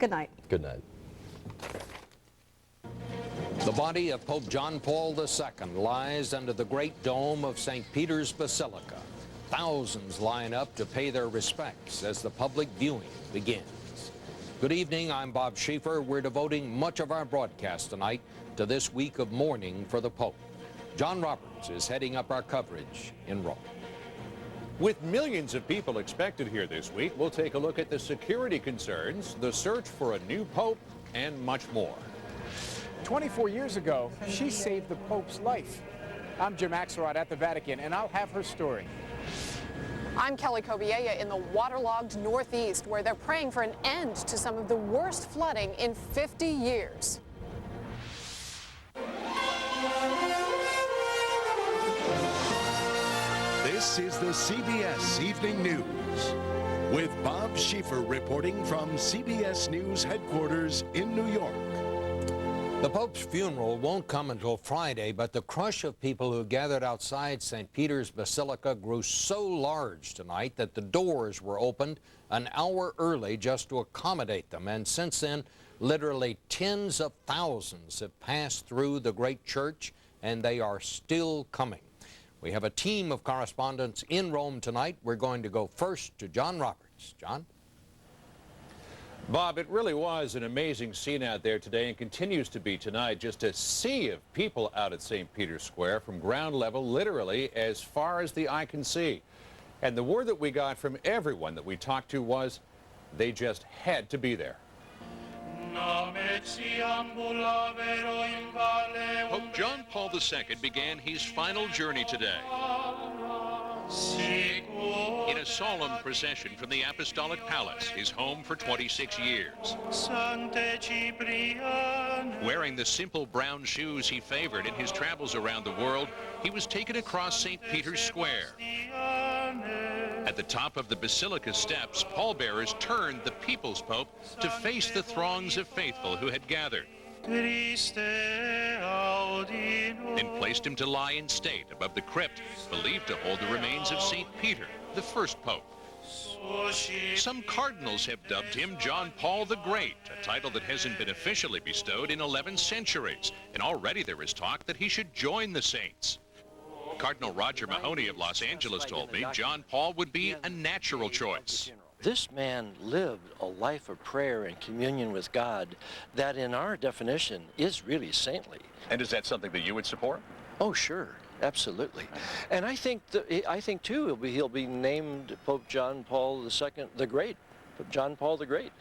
Good night. Good night. The body of Pope John Paul II lies under the great dome of St. Peter's Basilica. Thousands line up to pay their respects as the public viewing begins. Good evening, I'm Bob Schieffer. We're devoting much of our broadcast tonight to this week of mourning for the Pope. John Roberts is heading up our coverage in Rome. With millions of people expected here this week, we'll take a look at the security concerns, the search for a new pope, and much more. 24 years ago, she saved the Pope's life. I'm Jim Axelrod at the Vatican, and I'll have her story. I'm Kelly Kobiella in the waterlogged Northeast, where they're praying for an end to some of the worst flooding in 50 years. This is the CBS Evening News, with Bob Schieffer reporting from CBS News headquarters in New York. The Pope's funeral won't come until Friday, but the crush of people who gathered outside St. Peter's Basilica grew so large tonight that the doors were opened an hour early just to accommodate them. And since then, literally tens of thousands have passed through the great church, and they are still coming. We have a team of correspondents in Rome tonight. We're going to go first to John Roberts. John? Bob, it really was an amazing scene out there today and continues to be tonight. Just a sea of people out at St. Peter's Square from ground level, literally as far as the eye can see. And the word that we got from everyone that we talked to was they just had to be there. Pope John Paul II began his final journey today in a solemn procession from the Apostolic Palace, his home for 26 years. Wearing the simple brown shoes he favored in his travels around the world, he was taken across St. Peter's Square. At the top of the Basilica steps, pallbearers turned the People's Pope to face the throngs of faithful who had gathered, and placed him to lie in state above the crypt believed to hold the remains of St. Peter, the first pope. Some cardinals have dubbed him John Paul the Great, a title that hasn't been officially bestowed in 11 centuries, and already there is talk that he should join the saints. Cardinal Roger Mahoney of Los Angeles told me John Paul would be a natural choice. This man lived a life of prayer and communion with God that in our definition is really saintly. And is that something that you would support? Oh, sure, absolutely. And I think too he'll be named Pope John Paul II the Great, Pope John Paul the Great.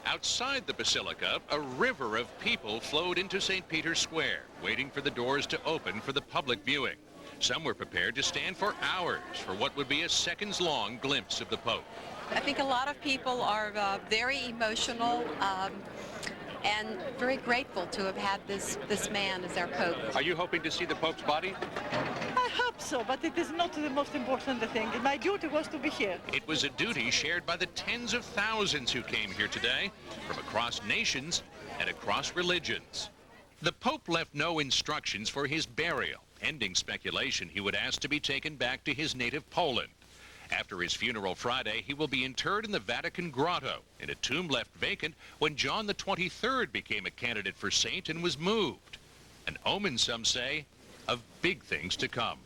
Outside the Basilica, a river of people flowed into St. Peter's Square, waiting for the doors to open for the public viewing. Some were prepared to stand for hours for what would be a seconds-long glimpse of the Pope. I think a lot of people are very emotional and very grateful to have had this man as our Pope. Are you hoping to see the Pope's body? I hope so, but it is not the most important thing. My duty was to be here. It was a duty shared by the tens of thousands who came here today from across nations and across religions. The Pope left no instructions for his burial, ending speculation he would ask to be taken back to his native Poland. After his funeral Friday, he will be interred in the Vatican Grotto, in a tomb left vacant when John the 23rd became a candidate for saint and was moved. An omen, some say, of big things to come.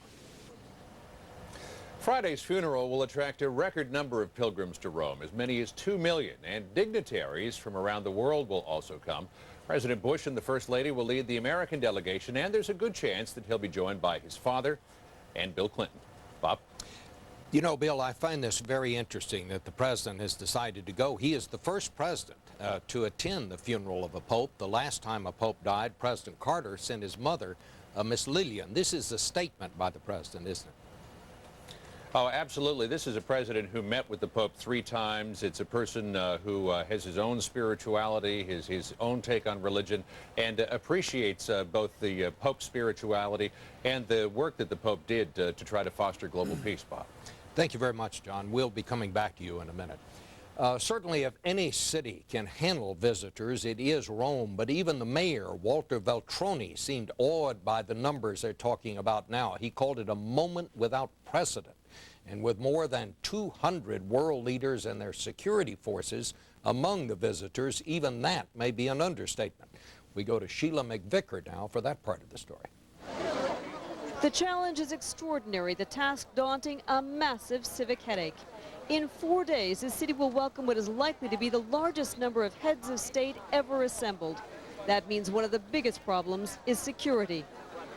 Friday's funeral will attract a record number of pilgrims to Rome, as many as 2 million, and dignitaries from around the world will also come. President Bush and the First Lady will lead the American delegation, and there's a good chance that he'll be joined by his father and Bill Clinton. Bob? You know, Bill, I find this very interesting that the president has decided to go. He is the first president to attend the funeral of a pope. The last time a pope died, President Carter sent his mother, Miss Lillian. This is a statement by the president, isn't it? Oh, absolutely. This is a president who met with the Pope 3 times. It's a person who has his own spirituality, his own take on religion, and appreciates both the Pope's spirituality and the work that the Pope did to try to foster global peace, Bob. Thank you very much, John. We'll be coming back to you in a minute. Certainly, if any city can handle visitors, it is Rome. But even the mayor, Walter Veltroni, seemed awed by the numbers they're talking about now. He called it a moment without precedent. And with more than 200 world leaders and their security forces among the visitors, even that may be an understatement. We go to Sheila McVicker now for that part of the story. The challenge is extraordinary, the task daunting, a massive civic headache. In 4 days, the city will welcome what is likely to be the largest number of heads of state ever assembled. That means one of the biggest problems is security.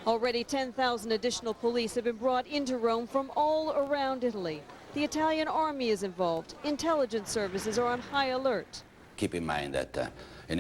Already 10,000 additional police have been brought into Rome from all around Italy. The Italian army is involved. Intelligence services are on high alert. Keep in mind that